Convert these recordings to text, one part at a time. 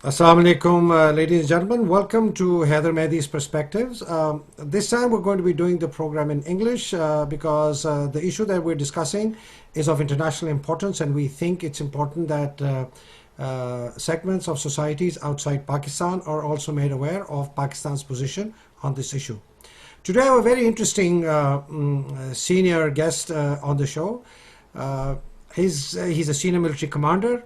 Assalamu alaikum, ladies and gentlemen. Welcome to Heather Mehdi's Perspectives. This time we're going to be doing the program in English because the issue that we're discussing is of international importance, and we think it's important that segments of societies outside Pakistan are also made aware of Pakistan's position on this issue. Today I have a very interesting senior guest on the show. He's a senior military commander.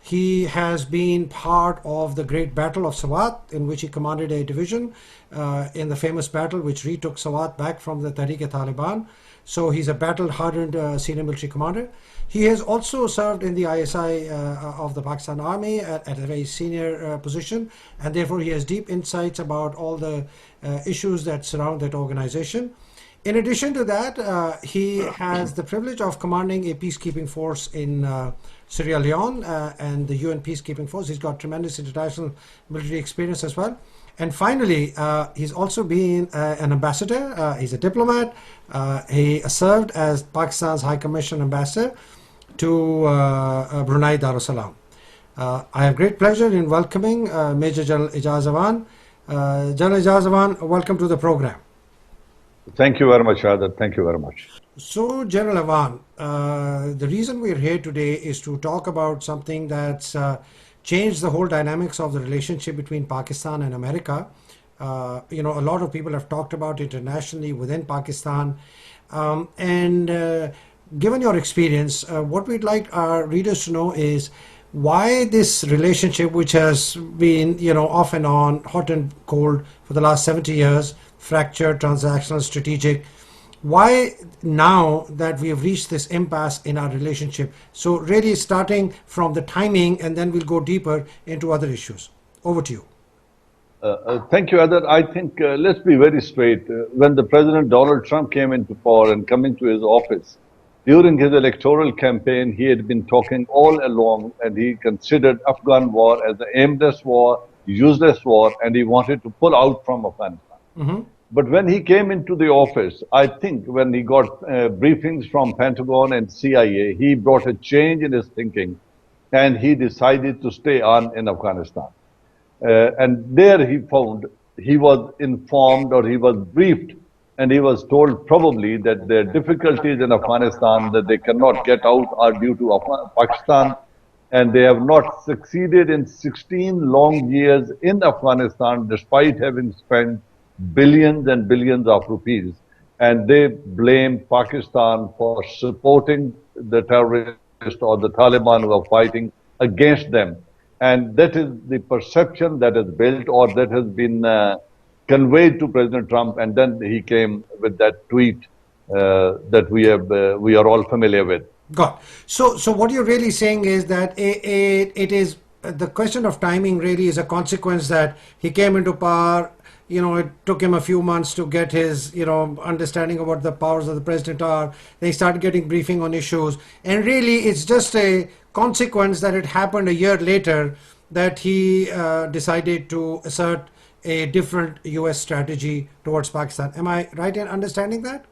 He has been part of the great Battle of Swat, in which he commanded a division in the famous battle which retook Swat back from the Tariq-e-Taliban. So he's a battle-hardened senior military commander. He has also served in the ISI of the Pakistan Army at a very senior position, and therefore he has deep insights about all the issues that surround that organization. In addition to that, he has the privilege of commanding a peacekeeping force in Sierra Leone and the UN Peacekeeping Force. He's got tremendous international military experience as well. And finally, he's also been an ambassador. He's a diplomat. He served as Pakistan's High Commission Ambassador to Brunei Darussalam. I have great pleasure in welcoming Major General Ijaz Awan. General Ijaz Awan, welcome to the program. Thank you very much, Adat. Thank you very much. So, General Awan, the reason we're here today is to talk about something that's changed the whole dynamics of the relationship between Pakistan and America. A lot of people have talked about it internationally within Pakistan. Given your experience, what we'd like our readers to know is why this relationship, which has been, off and on, hot and cold for the last 70 years, fractured, transactional, strategic, why now that we have reached this impasse in our relationship? So really starting from the timing, and then we'll go deeper into other issues. Over to you. Thank you, Adat. I think let's be very straight. When the President Donald Trump came into power and coming to his office, during his electoral campaign, he had been talking all along, and he considered Afghan war as an aimless war, useless war, and he wanted to pull out from Afghanistan. Mm-hmm. But when he came into the office, I think when he got briefings from Pentagon and CIA, he brought a change in his thinking, and he decided to stay on in Afghanistan. And there he was informed, or he was briefed, and he was told probably that the difficulties in Afghanistan that they cannot get out are due to Pakistan, and they have not succeeded in 16 long years in Afghanistan despite having spent billions and billions of rupees. And they blame Pakistan for supporting the terrorists or the Taliban who are fighting against them. And that is the perception that is built, or that has been conveyed to President Trump, and then he came with that tweet that we are all familiar with. Got it. So what you're really saying is that it is the question of timing. Really is a consequence that he came into power. It took him a few months to get his understanding of what the powers of the president are. They started getting briefing on issues, and really it's just a consequence that it happened a year later that he decided to assert a different US strategy towards Pakistan. Am I right in understanding that?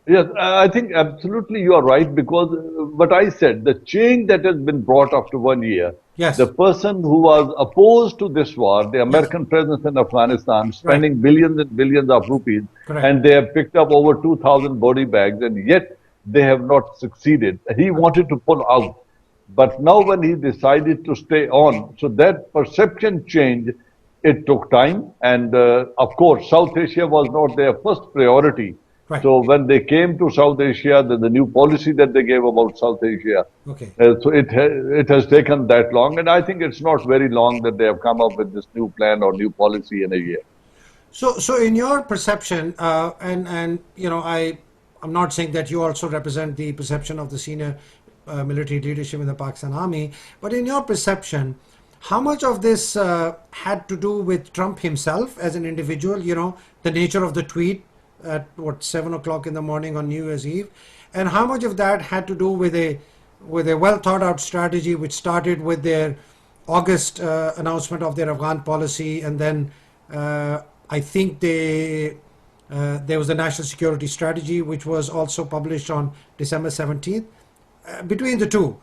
Yes, I think absolutely you are right, because what I said, the change that has been brought after 1 year, yes, the person who was opposed to this war, the American yes, presence in Afghanistan, spending right, billions and billions of rupees, correct, and they have picked up over 2,000 body bags, and yet they have not succeeded. He wanted to pull out. But now when he decided to stay on, so that perception change, it took time. And of course, South Asia was not their first priority. Right. So when they came to South Asia, the new policy that they gave about South Asia, okay, so it has taken that long. And I think it's not very long that they have come up with this new plan or new policy in a year. So in your perception, I'm not saying that you also represent the perception of the senior military leadership in the Pakistan Army, but in your perception, how much of this had to do with Trump himself as an individual, the nature of the tweet at 7 o'clock in the morning on New Year's Eve, and how much of that had to do with a well thought out strategy which started with their August announcement of their Afghan policy, and then I think there was a national security strategy which was also published on December 17th. Between the two,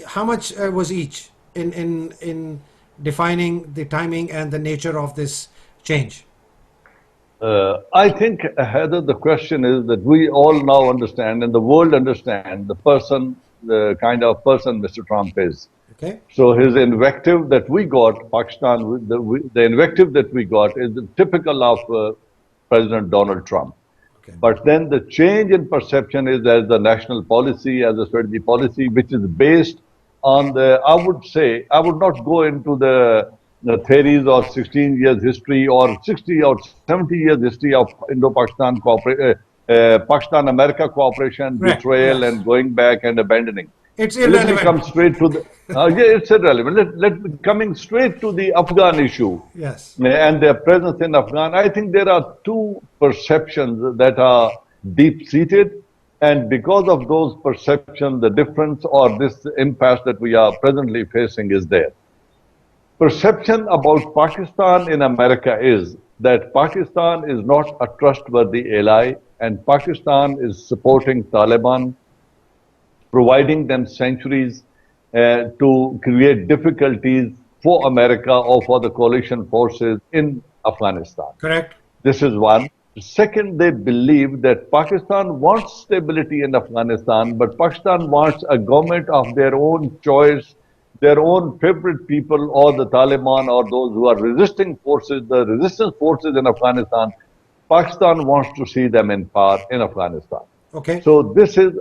how much was each in defining the timing and the nature of this change? I think, Heather, the question is that we all now understand and the world understand the person, the kind of person Mr. Trump is. Okay. So his invective that we got, Pakistan, the invective that we got is the typical of President Donald Trump. Okay. But then the change in perception is as the national policy, as a strategy policy, which is based on the, I would say, I would not go into the theories of 16 years history or 60 or 70 years history of Indo-Pakistan Pakistan-America cooperation, Correct. betrayal Yes. and going back and abandoning. It's Let me come irrelevant. straight to the, yeah, it's irrelevant. Let me coming straight to the Afghan issue Yes. and their presence in Afghan. I think there are two perceptions that are deep-seated, and because of those perceptions, the difference or this impasse that we are presently facing is there. Perception about Pakistan in America is that Pakistan is not a trustworthy ally, and Pakistan is supporting Taliban, providing them sanctuaries to create difficulties for America or for the coalition forces in Afghanistan. Correct. This is one. Second, they believe that Pakistan wants stability in Afghanistan, but Pakistan wants a government of their own choice, their own favorite people, or the Taliban, or those who are resisting forces, the resistance forces in Afghanistan. Pakistan wants to see them in power in Afghanistan. Okay. So this is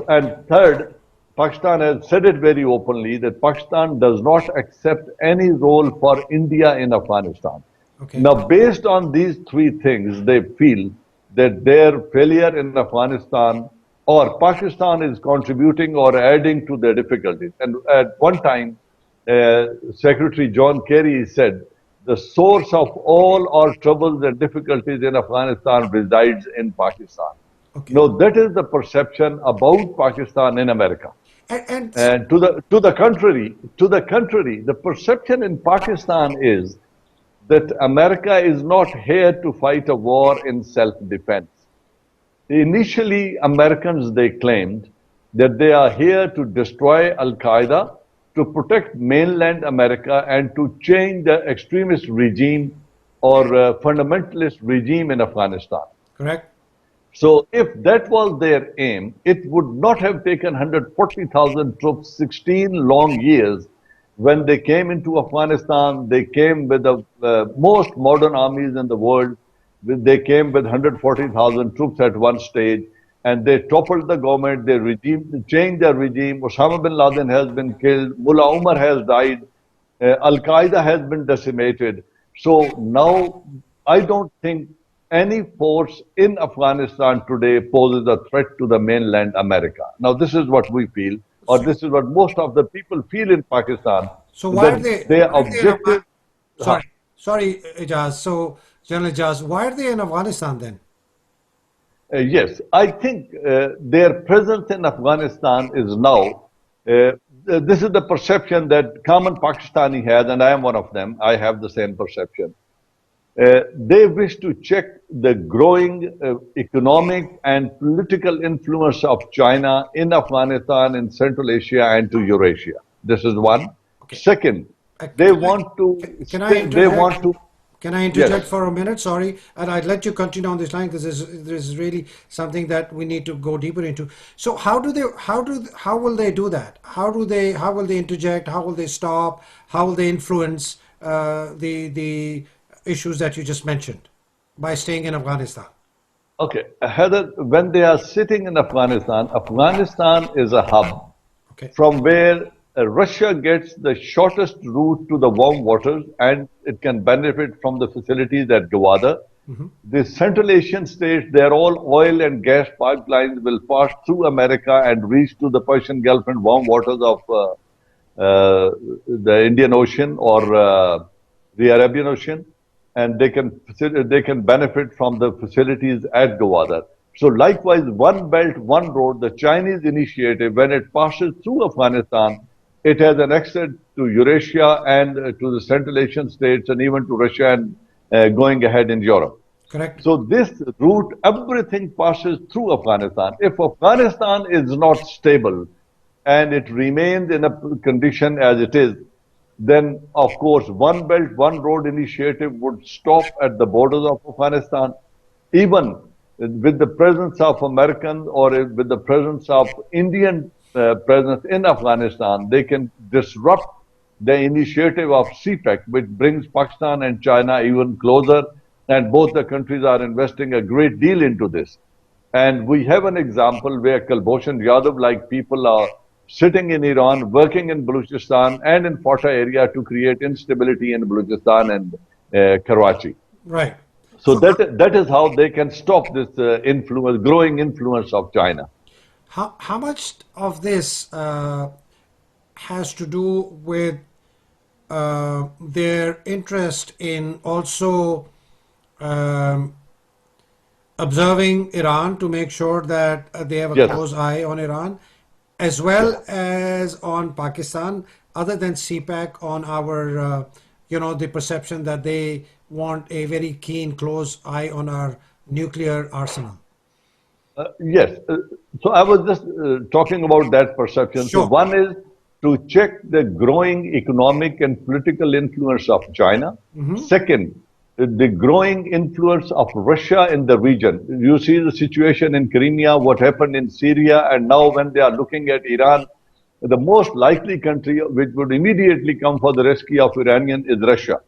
and third, Pakistan has said it very openly that Pakistan does not accept any role for India in Afghanistan. Okay. Now, based on these three things, they feel that their failure in Afghanistan or Pakistan is contributing or adding to their difficulties. And at one time, Secretary John Kerry said, the source of all our troubles and difficulties in Afghanistan resides in Pakistan. Okay. Now, that is the perception about Pakistan in America. And to the contrary, the perception in Pakistan is that America is not here to fight a war in self-defense. Initially, Americans, they claimed that they are here to destroy Al-Qaeda, to protect mainland America, and to change the extremist regime or fundamentalist regime in Afghanistan. Correct. So if that was their aim, it would not have taken 140,000 troops 16 long years. When they came into Afghanistan, they came with the most modern armies in the world. They came with 140,000 troops at one stage, and they toppled the government, they changed their regime. Osama bin Laden has been killed, Mullah Umar has died, Al-Qaeda has been decimated. So now I don't think any force in Afghanistan today poses a threat to the mainland America. Now, this is what we feel, or this is what most of the people feel in Pakistan. So why are they? Their objective. Sorry, Ijaz. So, General Ijaz, why are they in Afghanistan then? Yes, I think their presence in Afghanistan is now. This is the perception that common Pakistani has, and I am one of them. I have the same perception. They wish to check the growing economic and political influence of China in Afghanistan, in Central Asia, and to Eurasia. This is one. Okay. Second, they want to. Can I interject Yes. for a minute? Sorry, and I'd let you continue on this line because this is really something that we need to go deeper into. So how will they do that? How will they interject? How will they stop? How will they influence the issues that you just mentioned by staying in Afghanistan? Okay, Heather, when they are sitting in Afghanistan, Afghanistan is a hub from where Russia gets the shortest route to the warm waters, and it can benefit from the facilities at Gwadar. The Central Asian states, they're all oil and gas pipelines will pass through America and reach to the Persian Gulf and warm waters of the Indian Ocean or the Arabian Ocean, and they can benefit from the facilities at Gwadar. So likewise, one belt, one road, the Chinese initiative, when it passes through Afghanistan, it has an access to Eurasia and to the Central Asian states and even to Russia and going ahead in Europe. Correct. So this route, everything passes through Afghanistan. If Afghanistan is not stable and it remains in a condition as it is, then of course One Belt, One Road initiative would stop at the borders of Afghanistan. Even with the presence of American or with the presence of Indian presence in Afghanistan, they can disrupt the initiative of CPEC, which brings Pakistan and China even closer, and both the countries are investing a great deal into this. And we have an example where Kulbhushan Yadav-like people are sitting in Iran, working in Balochistan and in Fata area to create instability in Balochistan and Karachi. Right. So that is how they can stop this influence, growing influence of China. How much of this has to do with their interest in also um, observing Iran to make sure that they have a Yes. close eye on Iran, as well as on Pakistan, other than CPAC, on our, the perception that they want a very keen, close eye on our nuclear arsenal? Yes. So I was just talking about that perception. So Sure. one is to check the growing economic and political influence of China. Second, the growing influence of Russia in the region. You see the situation in Crimea, what happened in Syria, and now when they are looking at Iran, the most likely country which would immediately come for the rescue of Iranian is Russia.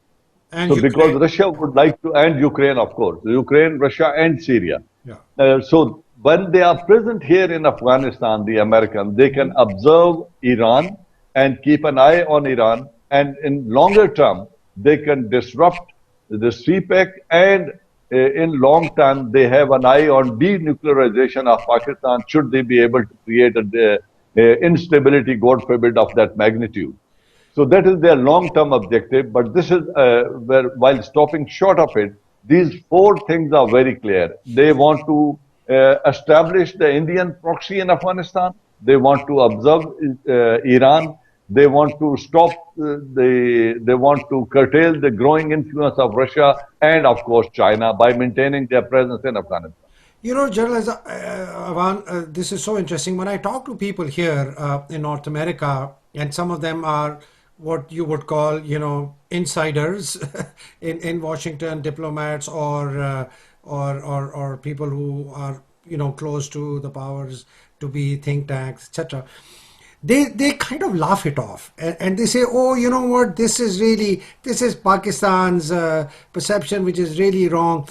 And So because Ukraine. Russia would like to, and Ukraine, of course, Ukraine, Russia, and Syria. Yeah. So when they are present here in Afghanistan, the Americans, they can observe Iran and keep an eye on Iran. And in longer term, they can disrupt the CPEC, and in long term, they have an eye on denuclearization of Pakistan should they be able to create a instability, God forbid, of that magnitude. So that is their long-term objective. But this is where, while stopping short of it, these four things are very clear. They want to establish the Indian proxy in Afghanistan. They want to observe Iran. They want to stop they want to curtail the growing influence of Russia and, of course, China by maintaining their presence in Afghanistan. General Awan, this is so interesting. When I talk to people here in North America, and some of them are what you would call, insiders in Washington, diplomats, or people who are, close to the powers to be think tanks, etc. They kind of laugh it off, and they say, oh, you know what, this is Pakistan's perception, which is really wrong.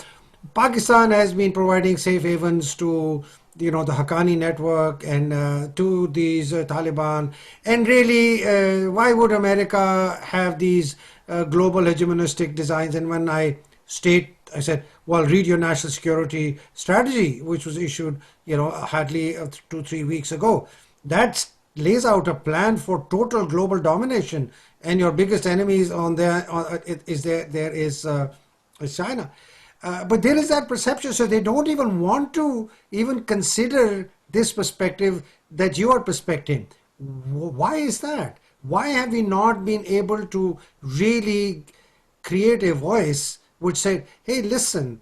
Pakistan has been providing safe havens to, the Haqqani network and to these Taliban. And really, why would America have these global hegemonistic designs? And when I said, well, read your national security strategy, which was issued, hardly 2-3 weeks ago. That lays out a plan for total global domination, and your biggest enemies on there is China. But there is that perception, so they don't even want to even consider this perspective that you are perspecting. Why is that? Why have we not been able to really create a voice which said, hey, listen,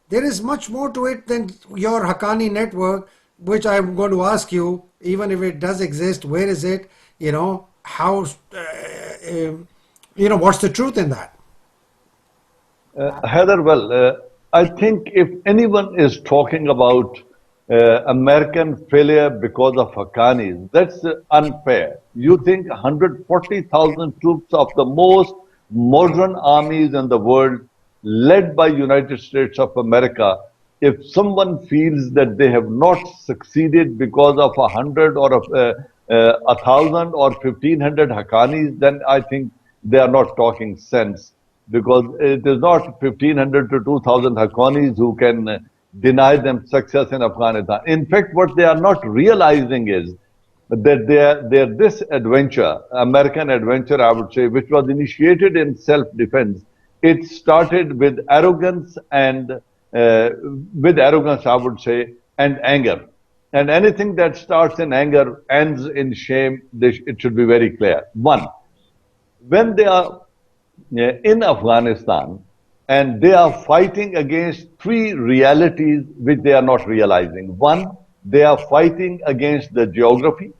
there is much more to it than your Haqqani network, which I'm going to ask you, even if it does exist, where is it? How, what's the truth in that? Heather, well, I think if anyone is talking about American failure because of Haqqanis, that's unfair. You think 140,000 troops of the most modern armies in the world, led by United States of America, if someone feels that they have not succeeded because of 100 or 1,000 or 1,500 Haqqanis, then I think they are not talking sense. Because it is not 1,500 to 2,000 Haqqanis who can deny them success in Afghanistan. In fact, what they are not realizing is that this adventure, American adventure, I would say, which was initiated in self-defense, it started with arrogance and I would say, and anger. And anything that starts in anger ends in shame. It should be very clear. One, when they are in Afghanistan and they are fighting against three realities which they are not realizing. One, they are fighting against the geography.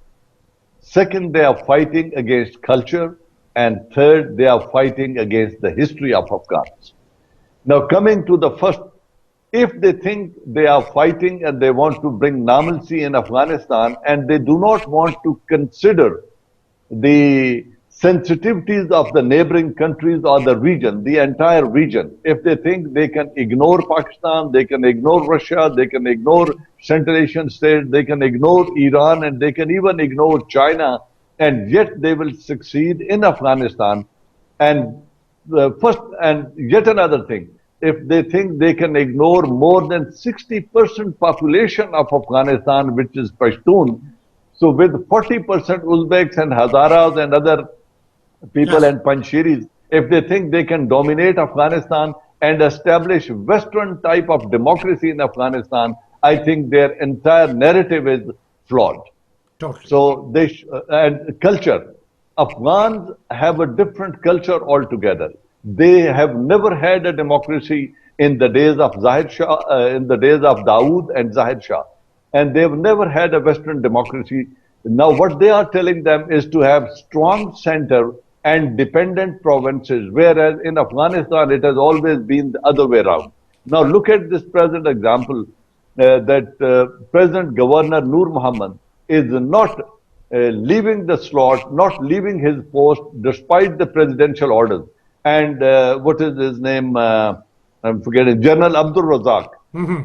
Second, they are fighting against culture. and third, they are fighting against the history of Afghans. Now, coming to the first, if they think they are fighting and they want to bring normalcy in Afghanistan and they do not want to consider the sensitivities of the neighboring countries or the region, the entire region, if they think they can ignore Pakistan, they can ignore Russia, they can ignore Central Asian states, they can ignore Iran, and they can even ignore China, and yet they will succeed in Afghanistan. And the first, and yet another thing, if they think they can ignore more than 60% population of Afghanistan, which is Pashtun, so with 40% Uzbeks and Hazaras and other people Yes. and Panjshiris, if they think they can dominate Afghanistan and establish Western type of democracy in Afghanistan, I think their entire narrative is flawed. Totally. So and culture. Afghans have a different culture altogether. They have never had a democracy in the days of Zahir Shah, in the days of Dawood and Zahir Shah, and they've never had a Western democracy. Now, what they are telling them is to have strong center and dependent provinces, whereas in Afghanistan it has always been the other way around. Now, look at this present example that President Governor Nur Muhammad is not leaving the slot, not leaving his post despite the presidential orders. And what is his name? I'm forgetting. General Abdul Razak.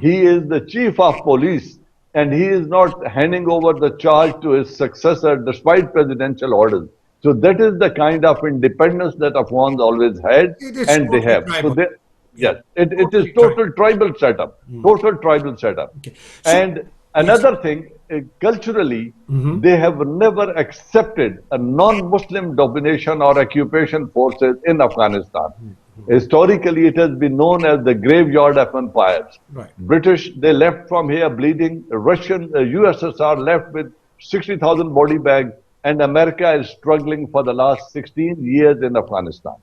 He is the chief of police, and he is not handing over the charge to his successor despite presidential orders. So that is the kind of independence that Afghans always had, It is and they totally have. tribal. Yes, it is Totally total tribal setup. Total tribal setup. Okay. So, And another thing, culturally, they have never accepted a non-Muslim domination or occupation forces in Afghanistan. Historically, it has been known as the graveyard of empires. Right. British, they left from here bleeding. Russian, USSR left with 60,000 body bags, and America is struggling for the last 16 years in Afghanistan.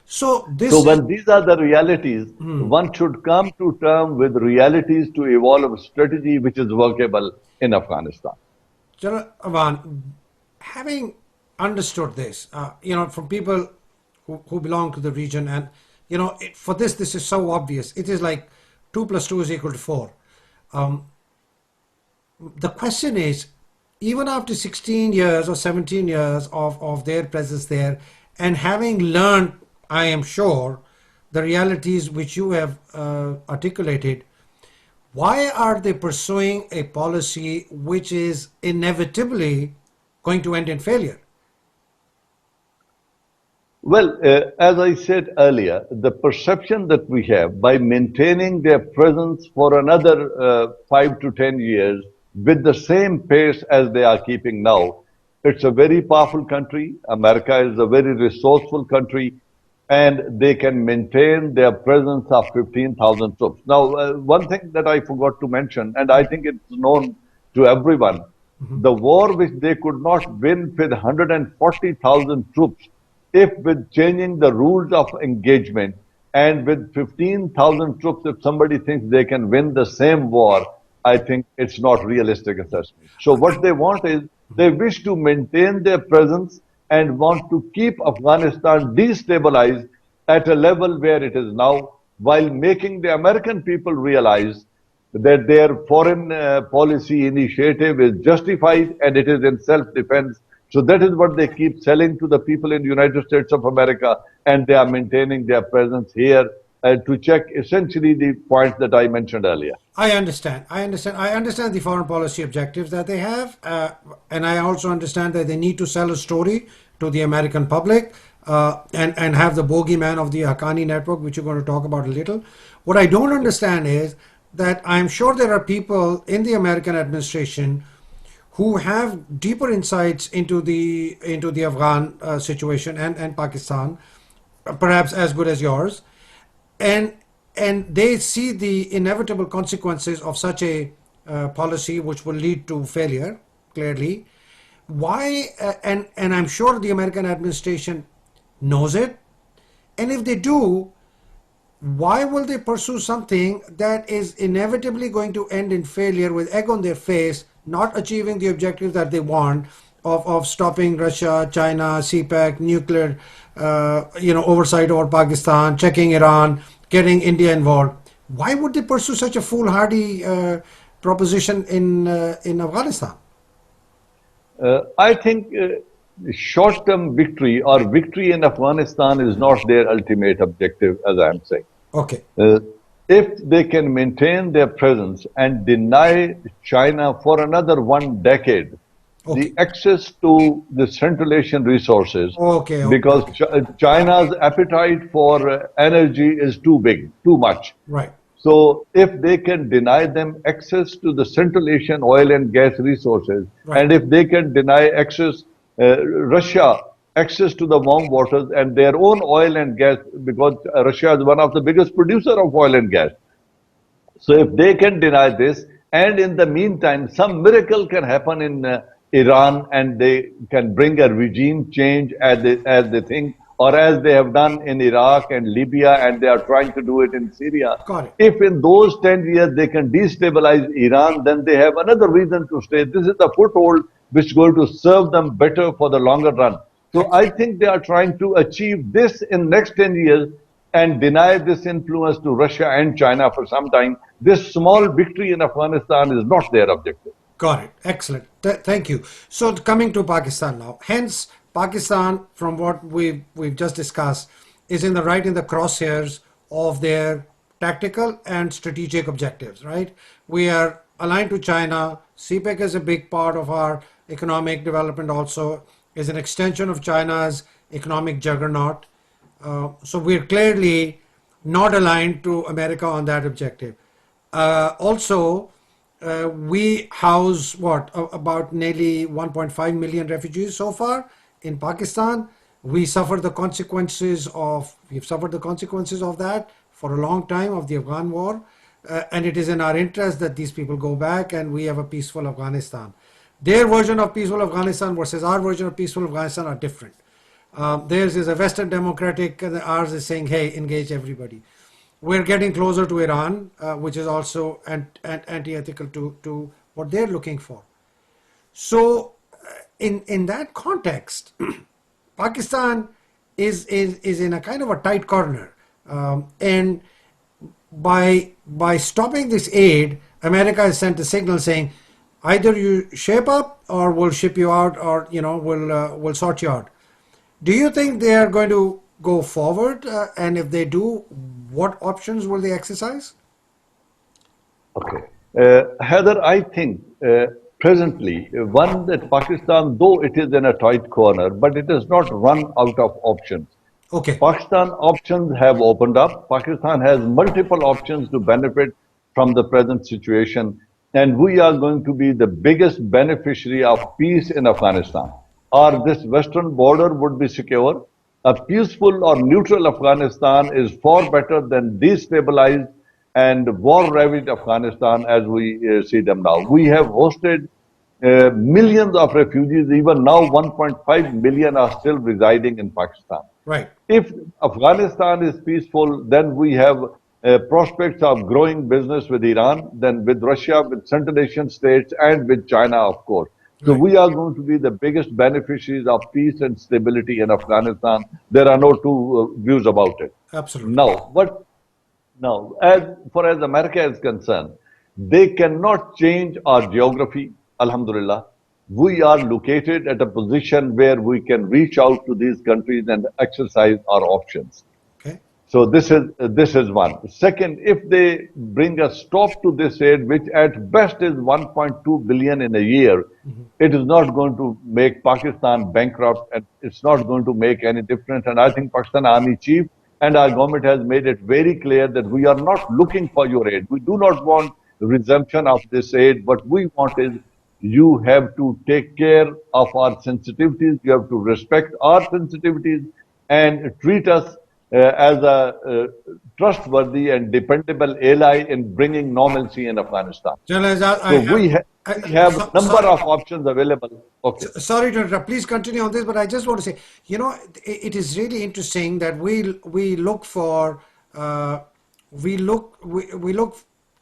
so this So is, when these are the realities, one should come to terms with realities to evolve a strategy which is workable in Afghanistan. General Awan, having understood this, from people who belong to the region, and for this is so obvious. It is like 2 + 2 is equal to 4. The question is, even after 16 years or 17 years of their presence there, and having learned, I am sure, the realities which you have articulated, why are they pursuing a policy which is inevitably going to end in failure? Well, as I said earlier, the perception that we have by maintaining their presence for another 5 to 10 years with the same pace as they are keeping now, it's a very powerful country. America is a very resourceful country, and they can maintain their presence of 15,000 troops. Now, one thing that I forgot to mention, and I think it's known to everyone, the war which they could not win with 140,000 troops, if with changing the rules of engagement and with 15,000 troops, if somebody thinks they can win the same war, I think it's not realistic assessment. So what they want is, they wish to maintain their presence and want to keep Afghanistan destabilized at a level where it is now, while making the American people realize that their foreign policy initiative is justified and it is in self-defense. So that is what they keep selling to the people in the United States of America, and they are maintaining their presence here to check essentially the points that I mentioned earlier. I understand. I understand the foreign policy objectives that they have, and I also understand that they need to sell a story to the American public and have the bogeyman of the Haqqani network, which you're going to talk about a little. What I don't understand is that I'm sure there are people in the American administration who have deeper insights into the Afghan situation and Pakistan, perhaps as good as yours, and they see the inevitable consequences of such a policy, which will lead to failure, clearly. Why? And I'm sure the American administration knows it. And if they do, why will they pursue something that is inevitably going to end in failure, with egg on their face, not achieving the objectives that they want, of stopping Russia, China, CPEC, nuclear, oversight over Pakistan, checking Iran, getting India involved. Why would they pursue such a foolhardy proposition in Afghanistan? I think short-term victory or victory in Afghanistan is not their ultimate objective, as I am saying. Okay. If they can maintain their presence and deny China for another 1 decade the Okay. access to the Central Asian resources, Okay. Okay. because Okay. China's appetite for energy is too big, too much. Right. So if they can deny them access to the Central Asian oil and gas resources, Right. and if they can deny Russia access to the warm waters and their own oil and gas, because Russia is one of the biggest producer of oil and gas. So if they can deny this, and in the meantime, some miracle can happen in Iran, and they can bring a regime change as they think, or as they have done in Iraq and Libya, and they are trying to do it in Syria. Got it. If in those 10 years they can destabilize Iran, then they have another reason to stay. This is a foothold which is going to serve them better for the longer run. So I Excellent. think they are trying to achieve this in next 10 years and deny this influence to Russia and China for some time. This small victory in Afghanistan is not their objective. Got it. Excellent. Thank you. So coming to Pakistan now. Hence, Pakistan, from what we've just discussed, is in the crosshairs of their tactical and strategic objectives. Right. We are aligned to China. CPEC is a big part of our economic development. Also, is an extension of China's economic juggernaut. So we're clearly not aligned to America on that objective. Also, we house about nearly 1.5 million refugees so far in Pakistan. We've suffered the consequences of that for a long time, of the Afghan war, and it is in our interest that these people go back and we have a peaceful Afghanistan. Their version of peaceful Afghanistan versus our version of peaceful Afghanistan are different. Theirs is a Western democratic, and ours is saying, hey, engage everybody. We're getting closer to Iran, which is also anti-ethical to what they're looking for. So, in that context, Pakistan is in a kind of a tight corner, and by stopping this aid, America has sent a signal saying, either you shape up, or we'll ship you out, or we'll sort you out. Do you think they are going to go forward? And if they do, what options will they exercise? Okay. Heather, I think presently, one, that Pakistan, though it is in a tight corner, but it has not run out of options. Okay. Pakistan options have opened up. Pakistan has multiple options to benefit from the present situation, and we are going to be the biggest beneficiary of peace in Afghanistan. Or this western border would be secure. A peaceful or neutral Afghanistan is far better than destabilized and war-ravaged Afghanistan as we see them now. We have hosted millions of refugees. Even now, 1.5 million are still residing in Pakistan. Right. If Afghanistan is peaceful, then we have prospects of growing business with Iran, then with Russia, with Central Asian states, and with China, of course. So Right. we are going to be the biggest beneficiaries of peace and stability in Afghanistan. There are no two views about it. Absolutely. Now, as far as America is concerned, they cannot change our geography. Alhamdulillah, we are located at a position where we can reach out to these countries and exercise our options. Okay. So this is one. Second, if they bring a stop to this aid, which at best is 1.2 billion in a year, it is not going to make Pakistan bankrupt, and it's not going to make any difference. And I think Pakistan Army Chief and our government has made it very clear that we are not looking for your aid. We do not want resumption of this aid. What we want is you have to take care of our sensitivities. You have to respect our sensitivities and treat us as a trustworthy and dependable ally in bringing normalcy in Afghanistan. General Ijaz, So we have a number sorry, of options available. Okay. sorry to interrupt. Please continue on this, but I just want to say, it is really interesting that we look for we look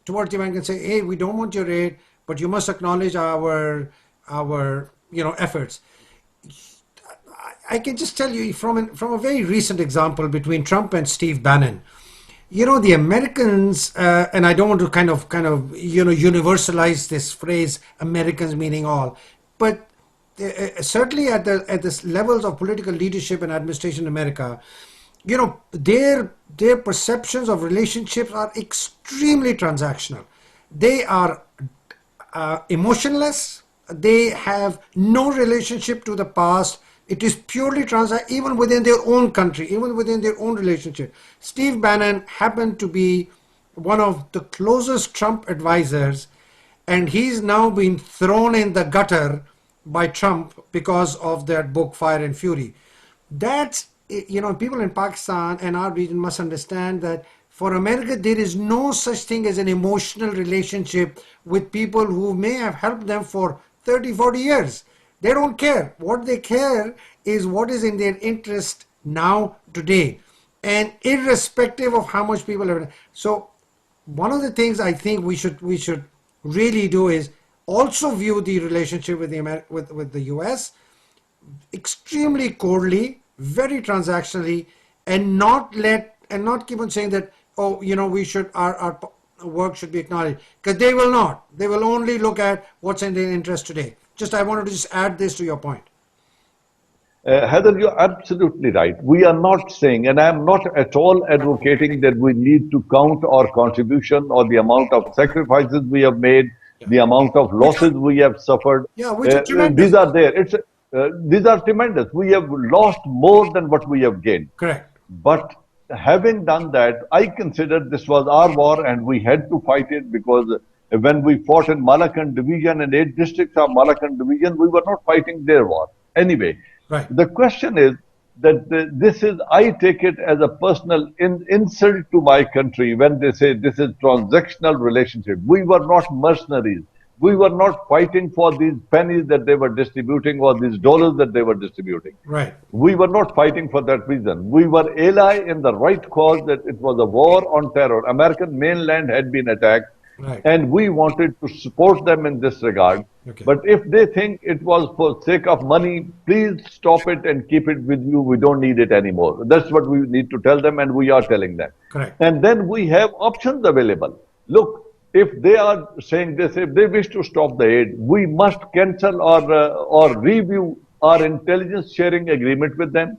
towards the bank and say, hey, we don't want your aid, but you must acknowledge our efforts. I can just tell you from a very recent example between Trump and Steve Bannon. The Americans, and I don't want to universalize this phrase, Americans meaning all, but certainly at this levels of political leadership and administration in America, their perceptions of relationships are extremely transactional. They are emotionless. They have no relationship to the past. It is purely transactional, even within their own country, even within their own relationship. Steve Bannon happened to be one of the closest Trump advisors, and he's now been thrown in the gutter by Trump because of that book, Fire and Fury. That's, people in Pakistan and our region must understand that for America, there is no such thing as an emotional relationship with people who may have helped them for 30, 40 years. They don't care. What they care is what is in their interest now, today, and irrespective of how much people have. So, one of the things I think we should really do is also view the relationship with the US extremely coldly, very transactionally, and not keep on saying that, oh, our work should be acknowledged, because they will not. They will only look at what's in their interest today. I wanted to just add this to your point. Heather, you're absolutely right. We are not saying, and I am not at all advocating that we need to count our contribution or the amount of sacrifices we have made, the amount of losses we have suffered. Yeah, which are tremendous. These are there. These are tremendous. We have lost more than what we have gained. Correct. But having done that, I consider this was our war and we had to fight it, because when we fought in Malakand Division and 8 districts of Malakand Division, we were not fighting their war. Anyway, right. The question is that I take it as a personal insult to my country when they say this is transactional relationship. We were not mercenaries. We were not fighting for these pennies that they were distributing or these dollars that they were distributing. Right. We were not fighting for that reason. We were ally in the right cause, that it was a war on terror. American mainland had been attacked. Right. And we wanted to support them in this regard. Okay. But if they think it was for sake of money, please stop it and keep it with you. We don't need it anymore. That's what we need to tell them, and we are telling them. Correct. And then we have options available. Look, if they are saying this, if they wish to stop the aid, we must cancel or review our intelligence sharing agreement with them.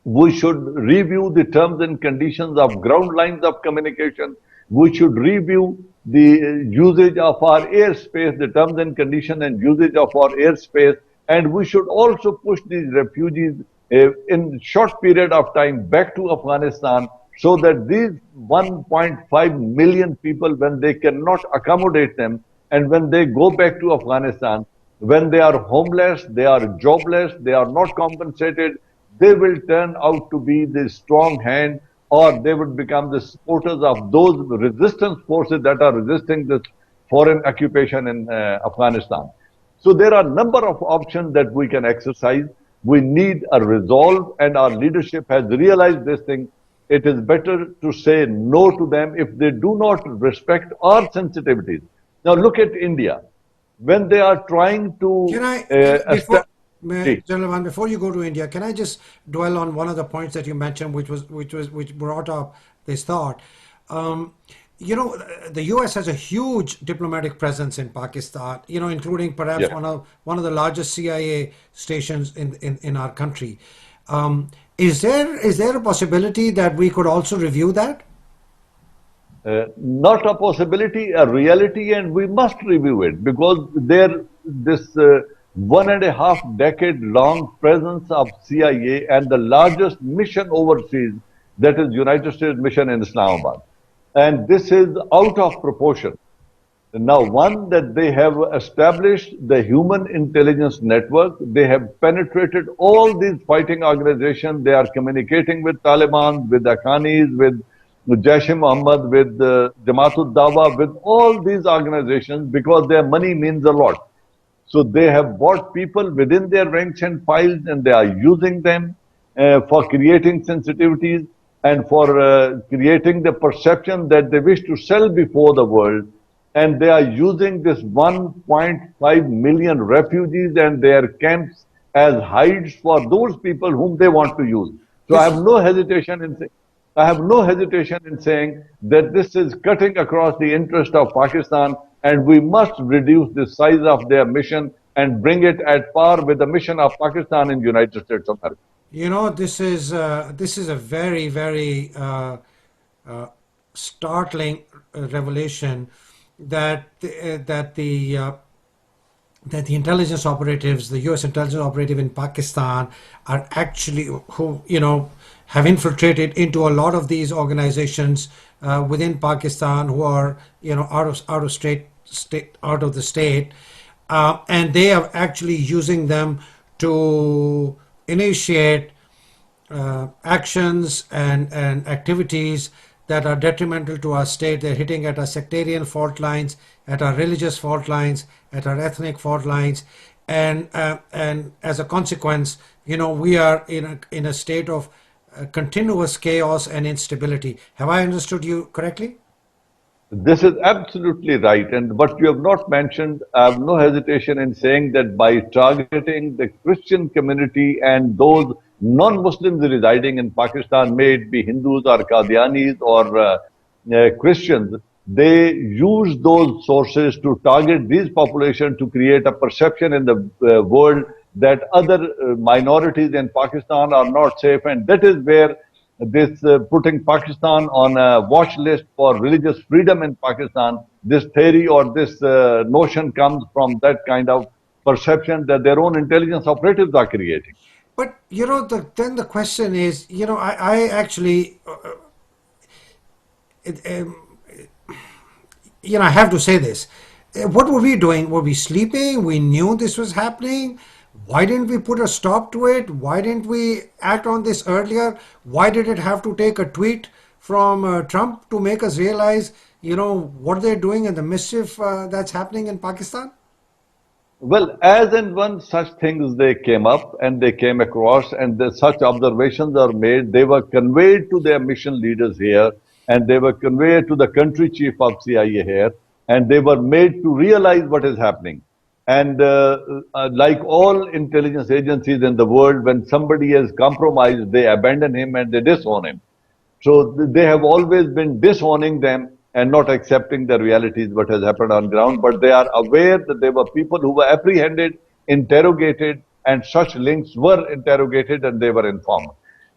We should review the terms and conditions of ground lines of communication. We should review the usage of our airspace, the terms and conditions and usage of our airspace, and we should also push these refugees in short period of time back to Afghanistan, so that these 1.5 million people, when they cannot accommodate them, and when they go back to Afghanistan, when they are homeless, they are jobless, they are not compensated, they will turn out to be the strong hand, or they would become the supporters of those resistance forces that are resisting this foreign occupation in Afghanistan. So there are a number of options that we can exercise. We need a resolve, and our leadership has realized this thing. It is better to say no to them if they do not respect our sensitivities. Now look at India. When they are trying to... General, before you go to India, can I just dwell on one of the points that you mentioned, which brought up this thought? The U.S. has a huge diplomatic presence in Pakistan. Including perhaps one of the largest CIA stations in our country. Is there a possibility that we could also review that? Not a possibility, a reality, and we must review it, because this 1.5 decade long presence of CIA and the largest mission overseas, that is United States mission in Islamabad. And this is out of proportion. Now, one, that they have established the human intelligence network. They have penetrated all these fighting organizations. They are communicating with Taliban, with Afghanis, with Jaish-e-Mohammed, with Jamaat-ud-Dawa, with all these organizations, because their money means a lot. So they have bought people within their ranks and files, and they are using them for creating sensitivities and for creating the perception that they wish to sell before the world. and they are using this 1.5 million refugees and their camps as hides for those people whom they want to use. So I have This no hesitation in saying, that this is cutting across the interest of Pakistan, and we must reduce the size of their mission and bring it at par with the mission of Pakistan in the United States of America. this is a very very uh, startling revelation that that the intelligence operatives, the U.S. intelligence operative in Pakistan, are actually who have infiltrated into a lot of these organizations within Pakistan who are out of state out of the state, and they are actually using them to initiate actions and activities that are detrimental to our state. They're hitting at our sectarian fault lines, at our religious fault lines, at our ethnic fault lines, and as a consequence, we are in a state of continuous chaos and instability. Have I understood you correctly? This is absolutely right. And what you have not mentioned, I have no hesitation in saying that by targeting the Christian community and those non-Muslims residing in Pakistan, may it be Hindus or Qadianis or Christians, they use those sources to target these populations to create a perception in the world that other minorities in Pakistan are not safe. And that is where this putting Pakistan on a watch list for religious freedom in Pakistan, this theory or this notion comes from that kind of perception that their own intelligence operatives are creating. But then the question is, I actually, it, I have to say this. What were we doing? Were we sleeping? We knew this was happening. Why didn't we put a stop to it? Why didn't we act on this earlier? Why did it have to take a tweet from Trump to make us realize, what they're doing and the mischief that's happening in Pakistan? Well, as and when such things they came up and they came across and such observations are made, they were conveyed to their mission leaders here and they were conveyed to the country chief of CIA here and they were made to realize what is happening. And like all intelligence agencies in the world, when somebody is compromised, they abandon him and they disown him. So they have always been disowning them and not accepting the realities what has happened on ground. But they are aware that there were people who were apprehended, interrogated, and such links were interrogated and they were informed.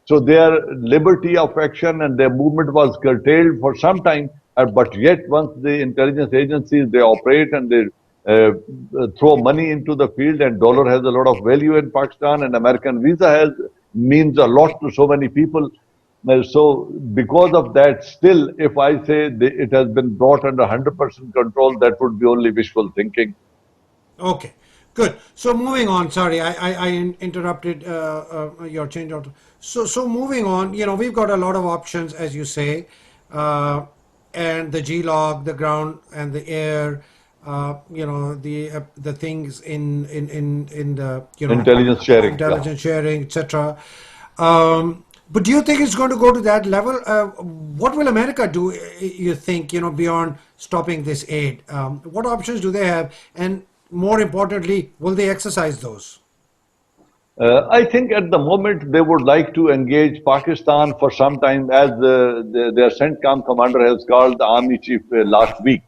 So their liberty of action and their movement was curtailed for some time. But yet, once the intelligence agencies they operate and they throw money into the field, and dollar has a lot of value in Pakistan, and American visa has means a lot to so many people. So because of that, still, if I say it has been brought under 100% control, that would be only wishful thinking. Okay, good. So moving on. Sorry, I interrupted your change of. So moving on. We've got a lot of options, as you say, and the G log, the ground and the air. The things in the Intelligence sharing. Yeah. intelligence sharing, etc. But do you think it's going to go to that level? What will America do? You think beyond stopping this aid? What options do they have? And more importantly, will they exercise those? I think at the moment they would like to engage Pakistan for some time, as their CENTCOM commander has called the army chief last week.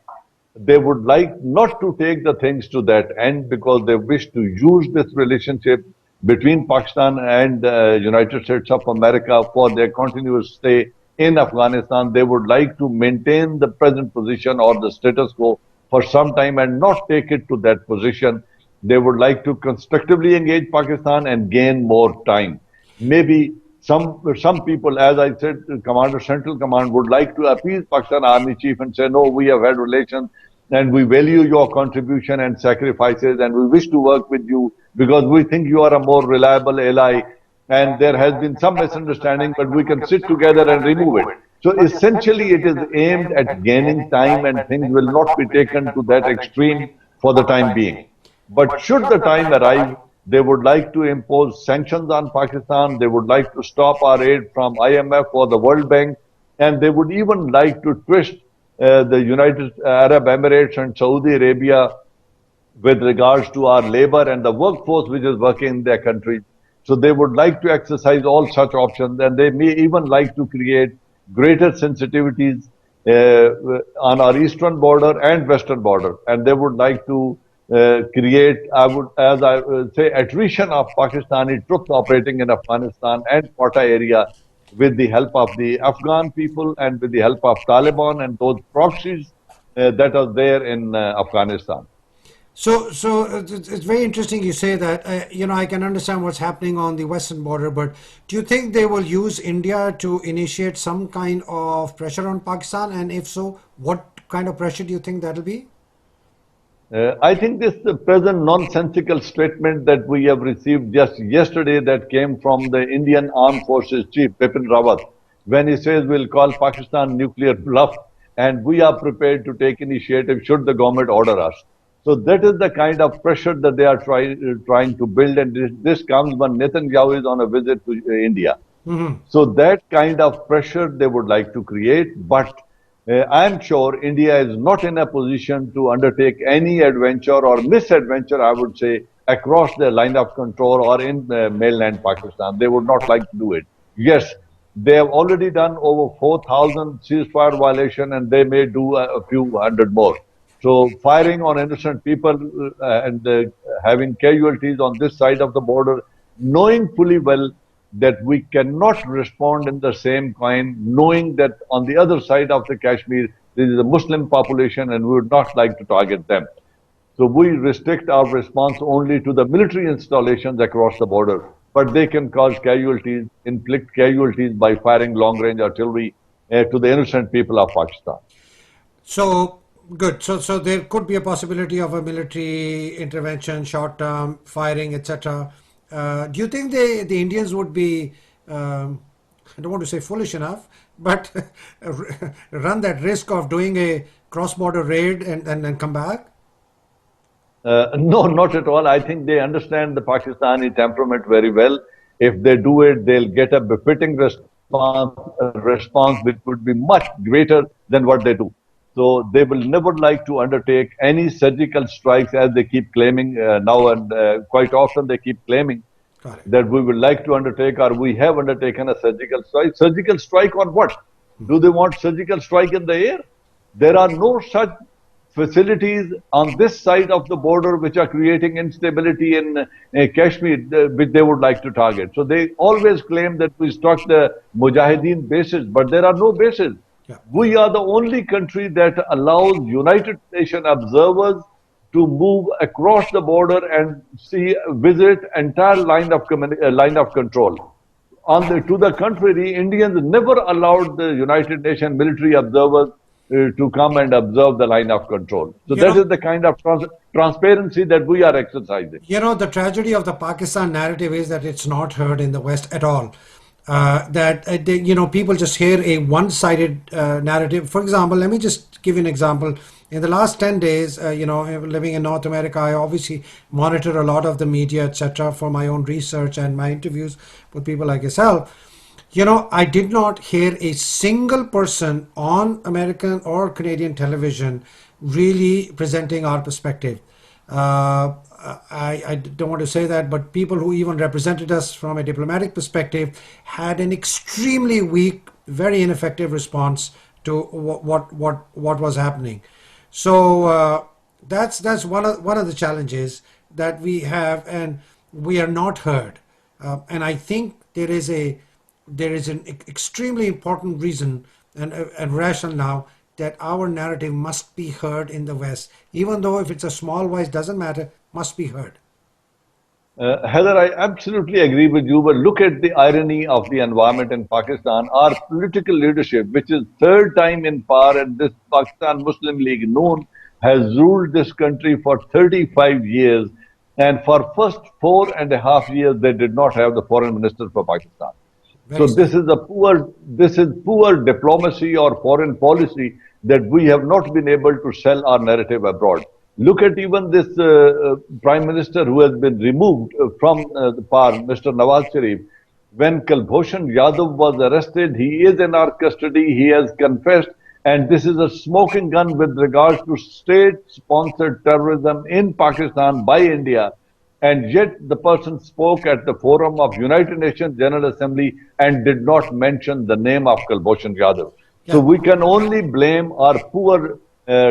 They would like not to take the things to that end because they wish to use this relationship between Pakistan and United States of America for their continuous stay in Afghanistan. They would like to maintain the present position or the status quo for some time and not take it to that position. They would like to constructively engage Pakistan and gain more time. Maybe some people, as I said, Commander Central Command would like to appease Pakistan Army Chief and say, no, we have had relations and we value your contribution and sacrifices and we wish to work with you because we think you are a more reliable ally and there has been some misunderstanding, but we can sit together and remove it. So essentially it is aimed at gaining time and things will not be taken to that extreme for the time being. But should the time arrive, they would like to impose sanctions on Pakistan, they would like to stop our aid from IMF or the World Bank, and they would even like to twist the United Arab Emirates and Saudi Arabia with regards to our labor and the workforce which is working in their countries. So they would like to exercise all such options, and they may even like to create greater sensitivities on our eastern border and western border. And they would like to create, as I would say, attrition of Pakistani troops operating in Afghanistan and Quetta area with the help of the Afghan people and with the help of Taliban and those proxies that are there in Afghanistan. So it's very interesting you say that. I can understand what's happening on the western border, but do you think they will use India to initiate some kind of pressure on Pakistan? And if so, what kind of pressure do you think that'll be? I think this present nonsensical statement that we have received just yesterday that came from the Indian Armed Forces Chief Bipin Rawat, when he says we'll call Pakistan nuclear bluff and we are prepared to take initiative should the government order us. So that is the kind of pressure that they are trying to build, and this comes when Netanyahu is on a visit to India. Hmm. So that kind of pressure they would like to create, but I'm sure India is not in a position to undertake any adventure or misadventure, I would say, across the line of control or in mainland Pakistan. They would not like to do it. Yes, they have already done over 4,000 ceasefire violation, and they may do a few hundred more. So firing on innocent people and having casualties on this side of the border, knowing fully well that we cannot respond in the same kind, knowing that on the other side of the Kashmir there is a Muslim population and we would not like to target them. So we restrict our response only to the military installations across the border, but they can cause casualties, inflict casualties by firing long-range artillery to the innocent people of Pakistan. So good. So there could be a possibility of a military intervention, short term firing, etc. Do you think the Indians would be, I don't want to say foolish enough, but run that risk of doing a cross border raid and then come back? No, not at all. I think they understand the Pakistani temperament very well. If they do it, they'll get a befitting response, a response which would be much greater than what they do. So they will never like to undertake any surgical strikes as they keep claiming now, and quite often they keep claiming Got it. that we would like to undertake or we have undertaken a surgical strike. Surgical strike on what? Do they want surgical strike in the air? There are no such facilities on this side of the border which are creating instability in Kashmir, which they would like to target. So they always claim that we struck the Mujahideen bases, but there are no bases. Yeah. We are the only country that allows United Nations observers to move across the border and visit entire line of control. To the contrary, Indians never allowed the United Nations military observers to come and observe the line of control. So You that know, is the kind of transparency that we are exercising. the tragedy of the Pakistan narrative is that it's not heard in the West at all. People just hear a one-sided narrative. For example, let me just give you an example. In the last 10 days, living in North America, I obviously monitor a lot of the media, etc., for my own research and my interviews with people like yourself. I did not hear a single person on American or Canadian television really presenting our perspective. I don't want to say that, but people who even represented us from a diplomatic perspective had an extremely weak, very ineffective response to what was happening. So that's one of the challenges that we have, and we are not heard. And I think there is an extremely important reason and rationale now that our narrative must be heard in the West, even though if it's a small voice, doesn't matter, must be heard. Heather, I absolutely agree with you, but look at the irony of the environment in Pakistan. Our political leadership, which is third time in power, and this Pakistan Muslim League known, has ruled this country for 35 years. And for first 4.5 years, they did not have the foreign minister for Pakistan. So Very sad. this is poor diplomacy or foreign policy that we have not been able to sell our narrative abroad. Look at even this prime minister who has been removed from the power, Mr. Nawaz Sharif. When Kulbhushan Yadav was arrested, he is in our custody. He has confessed, And this is a smoking gun with regards to state-sponsored terrorism in Pakistan by India. And yet the person spoke at the forum of United Nations General Assembly and did not mention the name of Kulbhushan Yadav. So Yeah. we can only blame our poor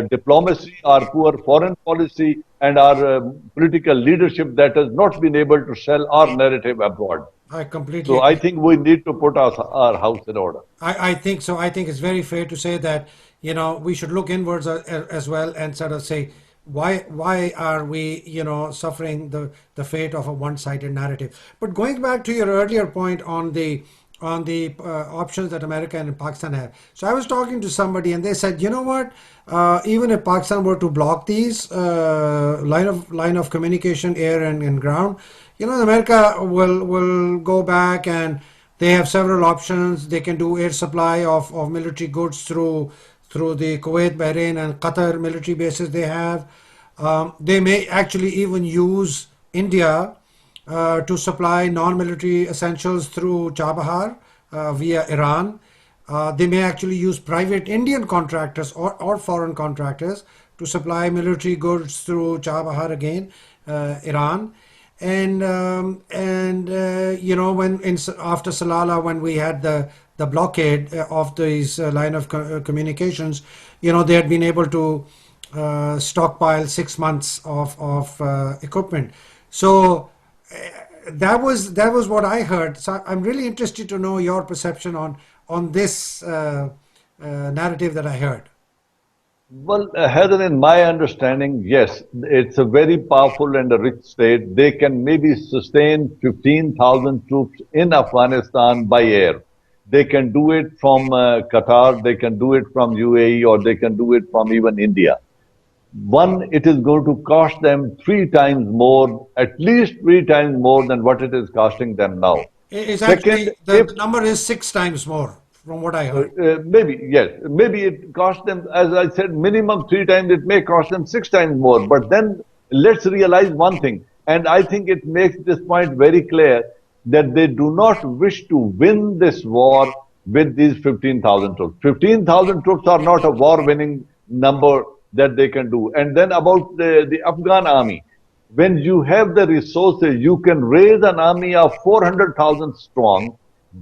diplomacy, our poor foreign policy, and our political leadership that has not been able to sell our narrative abroad. I completely So I agree. think we need to put our house in order. I think so. I think it's very fair to say that, we should look inwards as well and sort of say, why are we, suffering the fate of a one-sided narrative? But going back to your earlier point on the options that America and Pakistan have. So I was talking to somebody and they said, you know what? Even if Pakistan were to block these line of communication, air and ground, America will go back, and they have several options. They can do air supply of military goods through the Kuwait, Bahrain, and Qatar military bases they have. They may actually even use India to supply non-military essentials through Chabahar via Iran. They may actually use private Indian contractors or foreign contractors to supply military goods through Chabahar again, Iran. And after Salala, when we had the blockade of these line of communications, they had been able to stockpile 6 months of equipment. So that was what I heard. So I'm really interested to know your perception on this narrative that I heard. Well, Heather, in my understanding, yes, it's a very powerful and a rich state. They can maybe sustain 15,000 troops in Afghanistan by air. They can do it from Qatar, they can do it from UAE, or they can do it from even India. One, it is going to cost them 3 times more, at least 3 times more than what it is costing them now. It's Second, actually the number is 6 times more from what I heard. maybe, yes, maybe it costs them, as I said, minimum 3 times, it may cost them 6 times more. But then let's realize one thing, and I think it makes this point very clear that they do not wish to win this war with these 15,000 troops. 15,000 troops are not a war-winning number that they can do. And then about the Afghan army, when you have the resources, you can raise an army of 400,000 strong,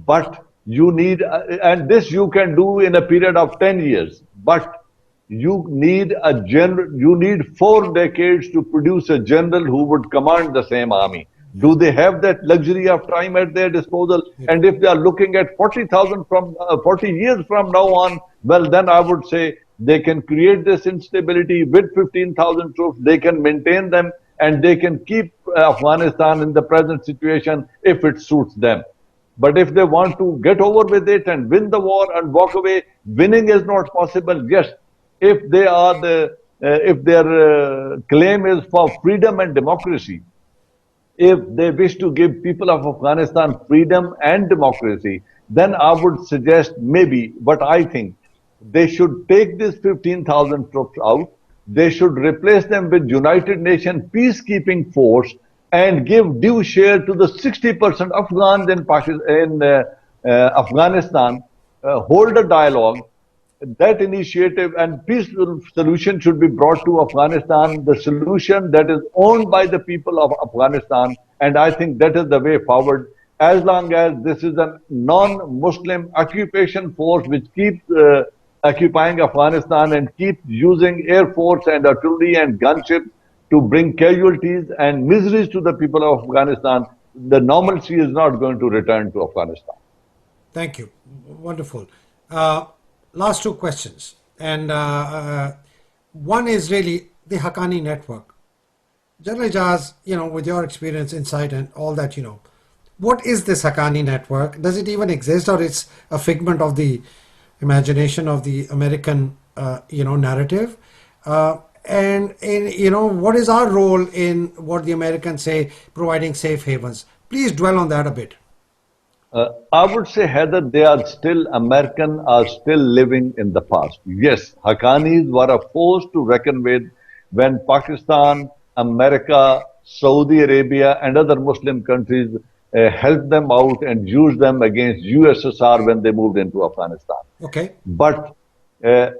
but you need, and this you can do in a period of 10 years, but you need a general, you need 4 decades to produce a general who would command the same army. Do they have that luxury of time at their disposal? And if they are looking at 40,000 from 40 years from now on, well, then I would say they can create this instability with 15,000 troops. They can maintain them, and they can keep Afghanistan in the present situation if it suits them. But if they want to get over with it and win the war and walk away, winning is not possible. Yes, if they are if their claim is for freedom and democracy, if they wish to give people of Afghanistan freedom and democracy, then I would suggest maybe what I think, they should take these 15,000 troops out. They should replace them with United Nations peacekeeping force and give due share to the 60% Afghans in Afghanistan. Hold a dialogue. That initiative and peaceful solution should be brought to Afghanistan, the solution that is owned by the people of Afghanistan. And I think that is the way forward. As long as this is a non-Muslim occupation force which keeps occupying Afghanistan and keeps using air force and artillery and gunships to bring casualties and miseries to the people of Afghanistan, the normalcy is not going to return to Afghanistan. Thank you. Wonderful. Last 2 questions. And one is really the Haqqani network. General Ijaz, with your experience, insight, and all that, what is this Haqqani network? Does it even exist, or it's a figment of the imagination of the American, narrative? And what is our role in what the Americans say, providing safe havens? Please dwell on that a bit. I would say, Heather, they are still, American are still living in the past. Yes, Haqqanis were a force to reckon with when Pakistan, America, Saudi Arabia, and other Muslim countries helped them out and used them against USSR when they moved into Afghanistan. Okay. But Uh,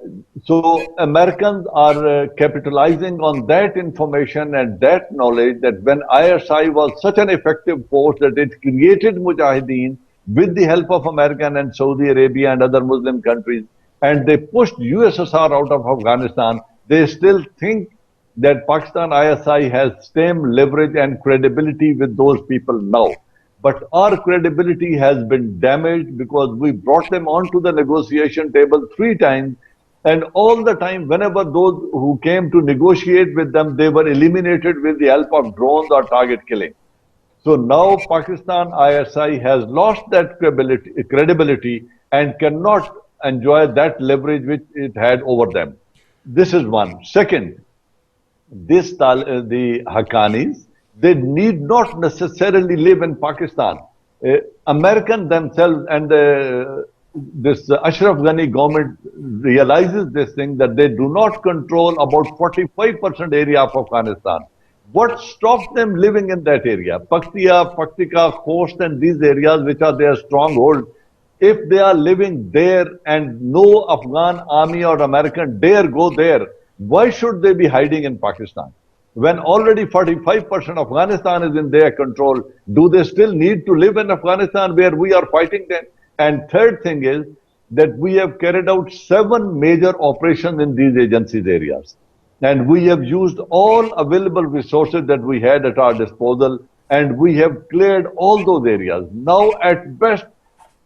so Americans are capitalizing on that information and that knowledge that when ISI was such an effective force that it created Mujahideen with the help of American and Saudi Arabia and other Muslim countries, and they pushed USSR out of Afghanistan, they still think that Pakistan ISI has same leverage and credibility with those people now. But our credibility has been damaged because we brought them onto the negotiation table 3 times. And all the time, whenever those who came to negotiate with them, they were eliminated with the help of drones or target killing. So now Pakistan ISI has lost that credibility and cannot enjoy that leverage which it had over them. This is one. Second, the Haqqanis, they need not necessarily live in Pakistan. American themselves and this Ashraf Ghani government realizes this thing that they do not control about 45% area of Afghanistan. What stops them living in that area? Paktia, Paktika, Khost and these areas which are their stronghold, if they are living there and no Afghan army or American dare go there, why should they be hiding in Pakistan? When already 45% of Afghanistan is in their control, do they still need to live in Afghanistan where we are fighting them? And third thing is that we have carried out 7 major operations in these agencies areas. And we have used all available resources that we had at our disposal and we have cleared all those areas. Now at best,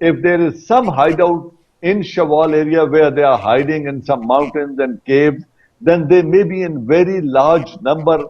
if there is some hideout in Shawal area where they are hiding in some mountains and caves, then they may be in very large number.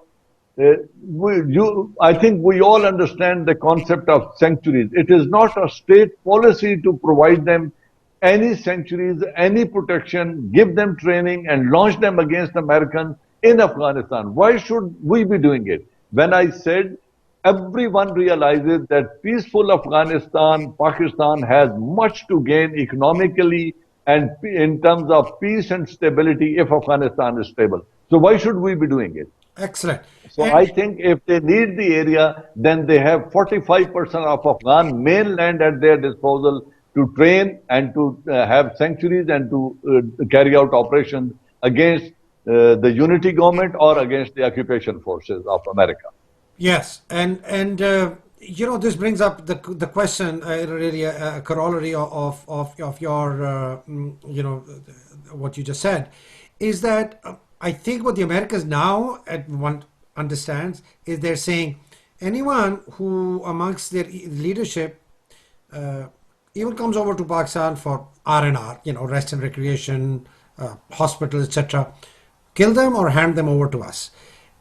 I think we all understand the concept of sanctuaries. It is not a state policy to provide them any sanctuaries, any protection, give them training and launch them against Americans in Afghanistan. Why should we be doing it? When I said everyone realizes that peaceful Afghanistan, Pakistan has much to gain economically and in terms of peace and stability if Afghanistan is stable. So why should we be doing it? Excellent. So And I think if they need the area, then they have 45% of Afghan mainland at their disposal to train and to have sanctuaries and to carry out operations against the unity government or against the occupation forces of America. yes, and this brings up the question, really a corollary of your what you just said, is that I think what the Americans now at one understands is they're saying anyone who amongst their leadership even comes over to Pakistan for R&R, rest and recreation, hospitals, etc., kill them or hand them over to us.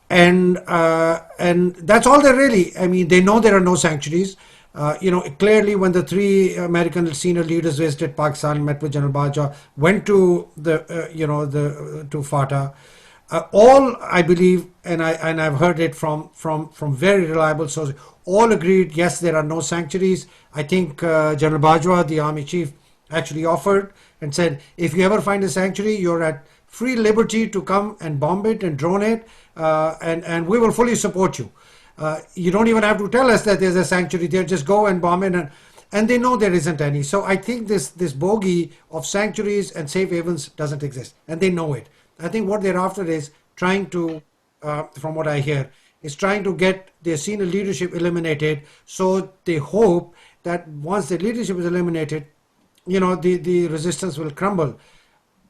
And that's all they really. I mean, they know there are no sanctuaries. Clearly, when the 3 American senior leaders visited Pakistan, met with General Bajwa, went to to FATA, all I believe, and I've heard it from very reliable sources, all agreed. Yes, there are no sanctuaries. I think General Bajwa, the army chief, actually offered and said, if you ever find a sanctuary, you're at free liberty to come and bomb it and drone it, and we will fully support you. You don't even have to tell us that there's a sanctuary there. Just go and bomb it, and they know there isn't any. So I think this bogey of sanctuaries and safe havens doesn't exist, and they know it. I think what they're after is trying to, from what I hear, is trying to get their senior leadership eliminated. So they hope that once the leadership is eliminated, the resistance will crumble.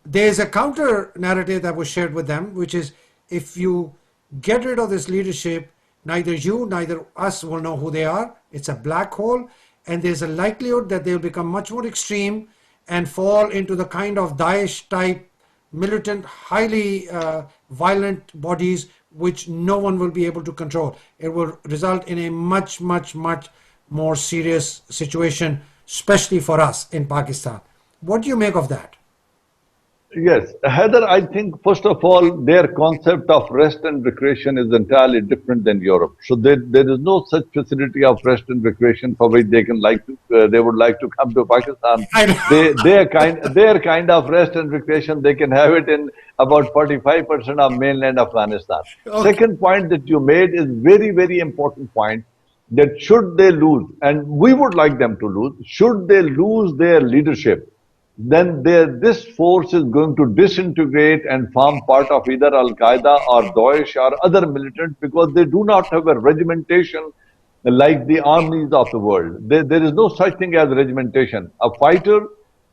There's a counter narrative that was shared with them, which is if you get rid of this leadership, neither you, neither us will know who they are. It's a black hole, and there's a likelihood that they'll become much more extreme and fall into the kind of Daesh type militant, highly violent bodies which no one will be able to control. It will result in a much, much, much more serious situation, especially for us in Pakistan. What do you make of that? Yes, Heather, I think first of all, their concept of rest and recreation is entirely different than Europe. So there is no such facility of rest and recreation for which they would like to come to Pakistan. I Their kind of rest and recreation, they can have it in about 45% of mainland Afghanistan. Okay. Second point that you made is very, very important point that should they lose, and we would like them to lose, should they lose their leadership, then this force is going to disintegrate and form part of either Al Qaeda or Daesh or other militants because they do not have a regimentation like the armies of the world. There is no such thing as regimentation. A fighter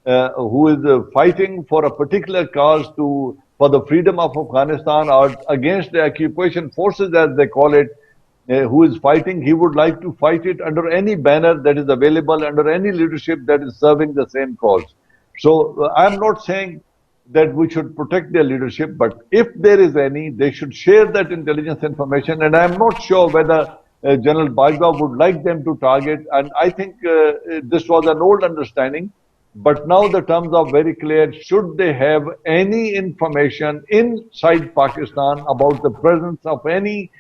who is fighting for a particular cause for the freedom of Afghanistan or against the occupation forces, as they call it, who is fighting, he would like to fight it under any banner that is available, under any leadership that is serving the same cause. So I'm not saying that we should protect their leadership, but if there is any, they should share that intelligence information. And I'm not sure whether General Bajwa would like them to target. And I think this was an old understanding, but now the terms are very clear. Should they have any information inside Pakistan about the presence of any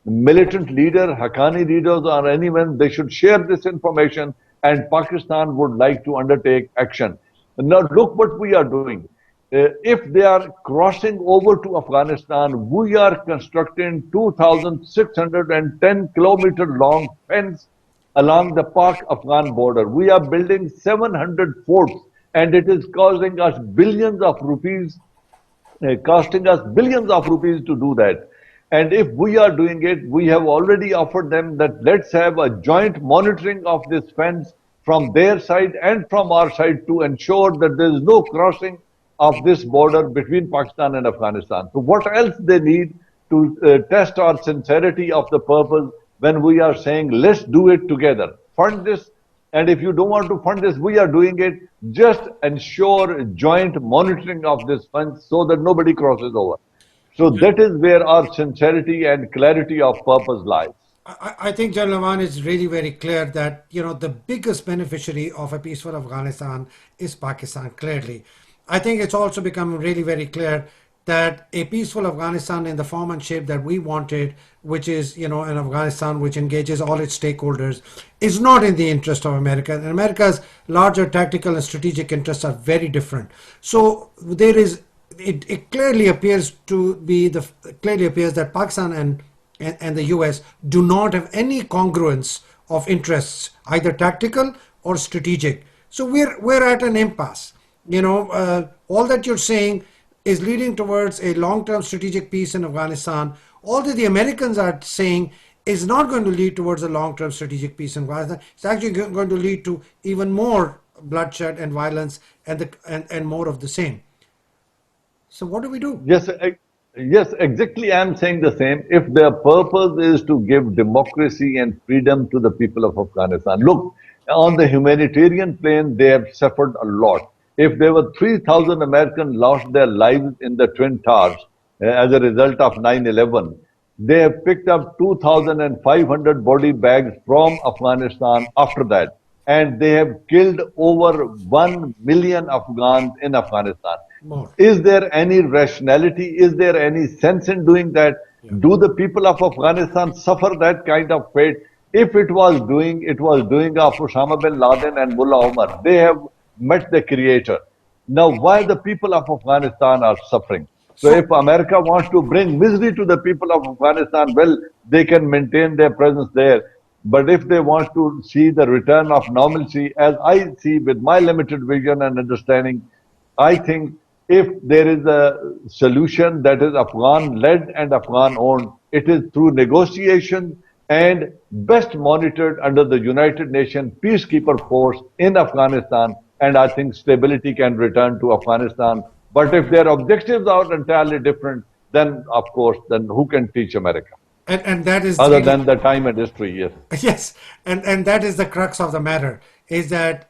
militant leader, Haqqani leaders, or anyone, they should share this information, and Pakistan would like to undertake action. Now, look what we are doing. If they are crossing over to Afghanistan, we are constructing 2,610 kilometer long fence along the Pak-Afghan border. We are building 700 forts, and it is costing us billions of rupees to do that. And if we are doing it, we have already offered them that let's have a joint monitoring of this fence from their side and from our side to ensure that there is no crossing of this border between Pakistan and Afghanistan. So what else they need to test our sincerity of the purpose when we are saying let's do it together. Fund this, and if you don't want to fund this, we are doing it. Just ensure joint monitoring of this fence so that nobody crosses over. So that is where our sincerity and clarity of purpose lies. I think General Awan is really very clear that the biggest beneficiary of a peaceful Afghanistan is Pakistan. Clearly, I think it's also become really very clear that a peaceful Afghanistan in the form and shape that we wanted, which is an Afghanistan which engages all its stakeholders, is not in the interest of America. And America's larger tactical and strategic interests are very different. So there is. It clearly appears that Pakistan and the US do not have any congruence of interests, either tactical or strategic. So we're at an impasse. All that you're saying is leading towards a long-term strategic peace in Afghanistan. All that the Americans are saying is not going to lead towards a long-term strategic peace in Afghanistan. It's actually going to lead to even more bloodshed and violence and more of the same. So what do we do? Yes, exactly. I'm saying the same. If their purpose is to give democracy and freedom to the people of Afghanistan, look, on the humanitarian plane, they have suffered a lot. If there were 3,000 Americans lost their lives in the Twin Towers as a result of 9/11, they have picked up 2,500 body bags from Afghanistan after that. And they have killed over 1 million Afghans in Afghanistan. More. Is there any rationality? Is there any sense in doing that? Yeah. Do the people of Afghanistan suffer that kind of fate? If it was doing of Osama bin Laden and Mullah Omar. They have met the creator. Now, why the people of Afghanistan are suffering? So if America wants to bring misery to the people of Afghanistan, well, they can maintain their presence there. But if they want to see the return of normalcy, as I see with my limited vision and understanding, I think if there is a solution that is Afghan-led and Afghan-owned, it is through negotiation and best monitored under the United Nations Peacekeeper Force in Afghanistan, and I think stability can return to Afghanistan. But if their objectives are entirely different, then of course, then who can teach America? And that is other than the time and history, yes. Yes, and that is the crux of the matter, is that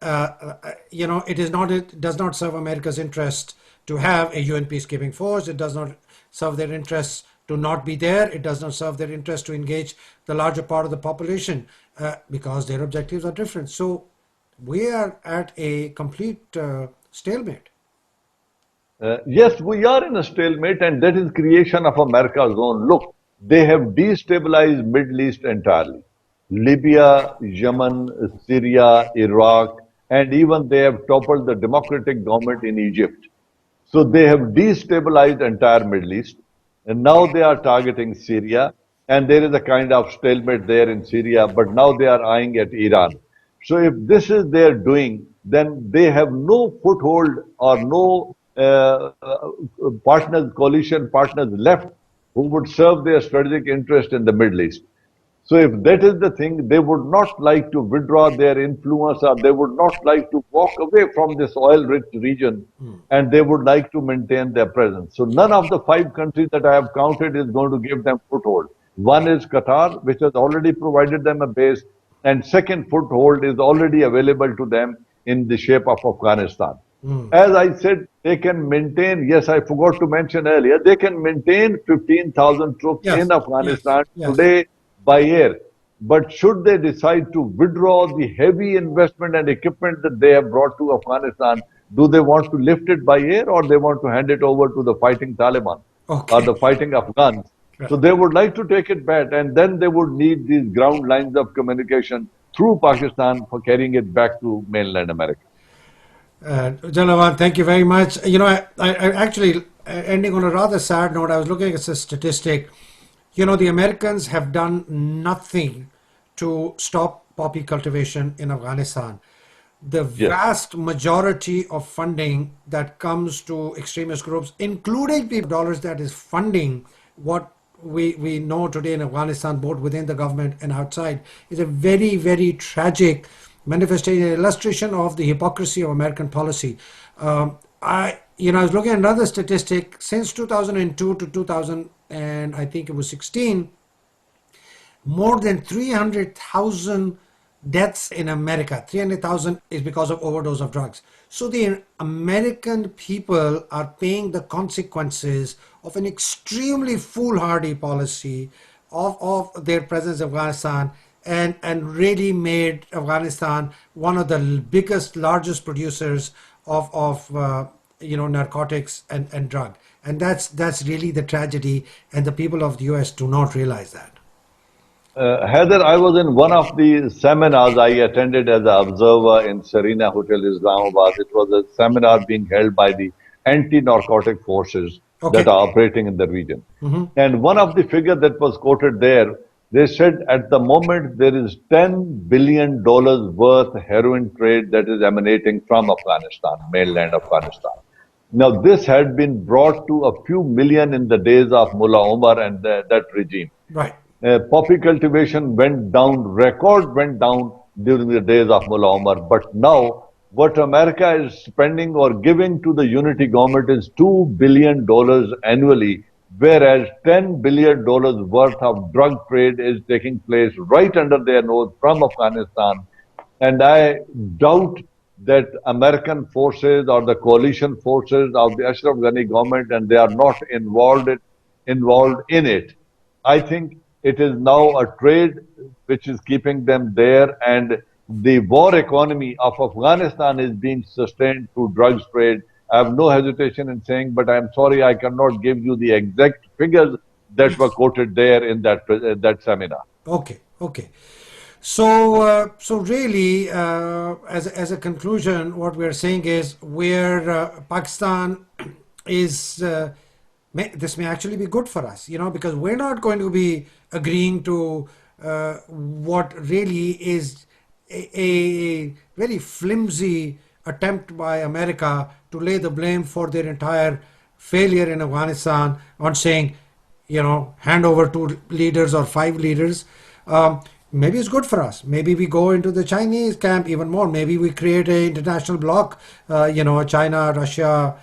it does not serve America's interest to have a UN peacekeeping force. It does not serve their interests to not be there. It does not serve their interest to engage the larger part of the population because their objectives are different. So we are at a complete stalemate. Yes, we are in a stalemate, and that is creation of America's own. Look, they have destabilized Middle East entirely. Libya, Yemen, Syria, Iraq, and even they have toppled the democratic government in Egypt. So they have destabilized entire Middle East, and now they are targeting Syria, and there is a kind of stalemate there in Syria, but now they are eyeing at Iran. So if this is their doing, then they have no foothold or no partners, coalition partners left who would serve their strategic interest in the Middle East. So if that is the thing, they would not like to withdraw their influence or they would not like to walk away from this oil-rich region and they would like to maintain their presence. So none of the five countries that I have counted is going to give them foothold. One is Qatar, which has already provided them a base, and second foothold is already available to them in the shape of Afghanistan. As I said, they can maintain, yes, I forgot to mention earlier, they can maintain 15,000 troops Yes, in yes, Afghanistan yes. today by air. But should they decide to withdraw the heavy investment and equipment that they have brought to Afghanistan, do they want to lift it by air or they want to hand it over to the fighting Taliban or Okay. the fighting Afghans? So Right. they would like to take it back and then they would need these ground lines of communication through Pakistan for carrying it back to mainland America. Jalawan, thank you very much. You know, I actually, ending on a rather sad note, I was looking at a statistic. You know, the Americans have done nothing to stop poppy cultivation in Afghanistan. The Yes. vast majority of funding that comes to extremist groups, including the dollars that is funding what we know today in Afghanistan, both within the government and outside, is a very, very tragic manifestation, illustration of the hypocrisy of American policy. I was looking at another statistic since 2002 to 2000, and I think it was 16, more than 300,000 deaths in America. 300,000 is because of overdose of drugs. So the American people are paying the consequences of an extremely foolhardy policy of their presence in Afghanistan, and really made Afghanistan one of the biggest, largest producers of narcotics and drug. And that's really the tragedy, and the people of the US do not realize that. Heather, I was in one of the seminars I attended as an observer in Serena Hotel, Islamabad. It was a seminar being held by the anti-narcotic forces that Okay. are operating in the region. And one of the figures that was quoted there, they said at the moment there is $10 billion worth heroin trade that is emanating from Afghanistan, mainland Afghanistan. Now, this had been brought to a few million in the days of Mullah Omar and that regime. Right. Poppy cultivation went down, record went down during the days of Mullah Omar. But now, what America is spending or giving to the unity government is $2 billion annually, whereas $10 billion worth of drug trade is taking place right under their nose from Afghanistan. And I doubt that American forces or the coalition forces of the Ashraf Ghani government, and they are not involved in it. I think it is now a trade which is keeping them there, and the war economy of Afghanistan is being sustained through drugs trade. I have no hesitation in saying, but I'm sorry I cannot give you the exact figures that were Yes. quoted there in that seminar. Okay. Okay. So really, as a conclusion, what we are saying is where Pakistan is, this may actually be good for us, because we're not going to be agreeing to what really is a very flimsy attempt by America to lay the blame for their entire failure in Afghanistan on saying, hand over two leaders or five leaders. Maybe it's good for us. Maybe we go into the Chinese camp even more. Maybe we create an international bloc, China, Russia,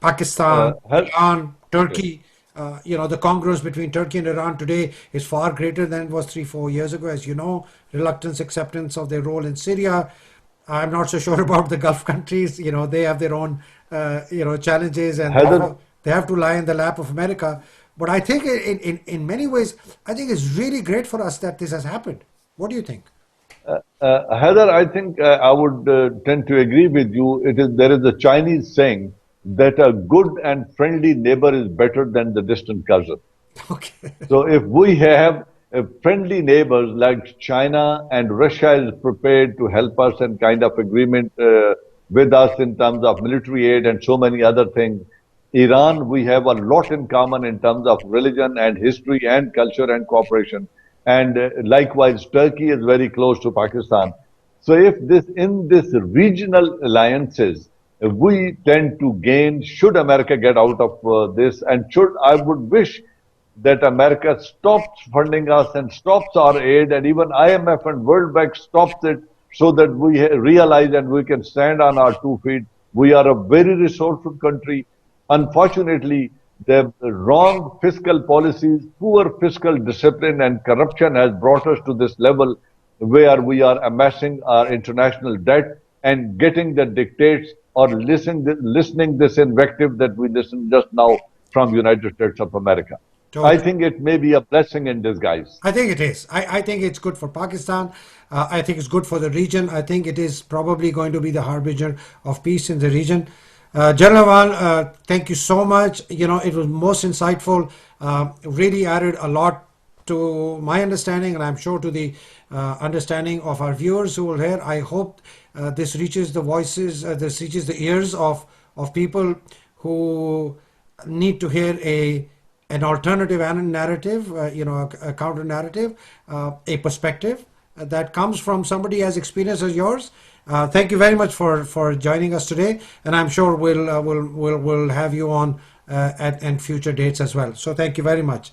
Pakistan, Has, Iran, okay. Turkey. The congruence between Turkey and Iran today is far greater than it was 3, 4 years ago. As you know, reluctance, acceptance of their role in Syria. I'm not so sure about the Gulf countries. They have their own, challenges, and Heather, they have to lie in the lap of America. But I think in many ways, I think it's really great for us that this has happened. What do you think? Heather, I think I would tend to agree with you. There is a Chinese saying that a good and friendly neighbor is better than the distant cousin. Okay. So if we have friendly neighbors like China and Russia is prepared to help us and kind of agreement with us in terms of military aid and so many other things. Iran, we have a lot in common in terms of religion and history and culture and cooperation. and likewise Turkey is very close to Pakistan. So if this in this regional alliances we tend to gain, should America get out of this, and should I would wish that America stops funding us and stops our aid, and even IMF and World Bank stops it, so that we realize and we can stand on our 2 feet. We are a very resourceful country. Unfortunately, the wrong fiscal policies, poor fiscal discipline, and corruption has brought us to this level where we are amassing our international debt and getting the dictates or listening this invective that we listened just now from United States of America. I Totally. think it may be a blessing in disguise. I think it is. I think it's good for Pakistan. I think it's good for the region. I think it is probably going to be the harbinger of peace in the region. General Awan, thank you so much. You know, it was most insightful, really added a lot to my understanding, and I'm sure to the understanding of our viewers who will hear. I hope this reaches the voices, this reaches the ears of people who need to hear an alternative narrative, a counter narrative, a perspective that comes from somebody as experienced as yours. Thank you very much for joining us today, and I'm sure we'll have you on at future dates as well. So thank you very much.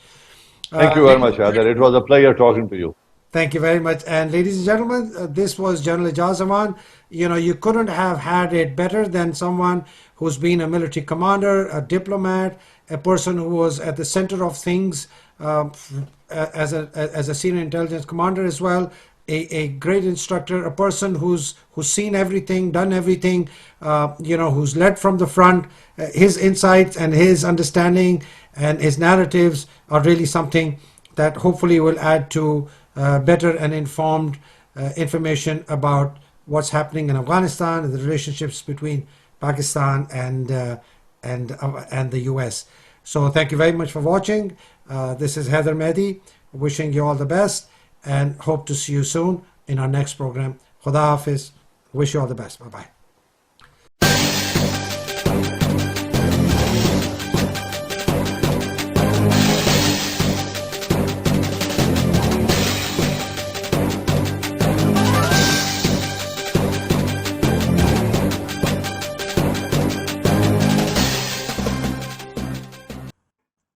Thank you very much, Adar. It was a pleasure talking to you. Thank you very much. And ladies and gentlemen, this was General Ijaz Awan. You know, you couldn't have had it better than someone who's been a military commander, a diplomat, a person who was at the center of things as a senior intelligence commander as well, a great instructor, a person who's seen everything, done everything, who's led from the front. His insights and his understanding and his narratives are really something that hopefully will add to better and informed information about what's happening in Afghanistan and the relationships between Pakistan and the US. So thank you very much for watching. This is Heather Mehdi wishing you all the best and hope to see you soon in our next program. Khuda Hafiz. Wish you all the best. Bye-bye.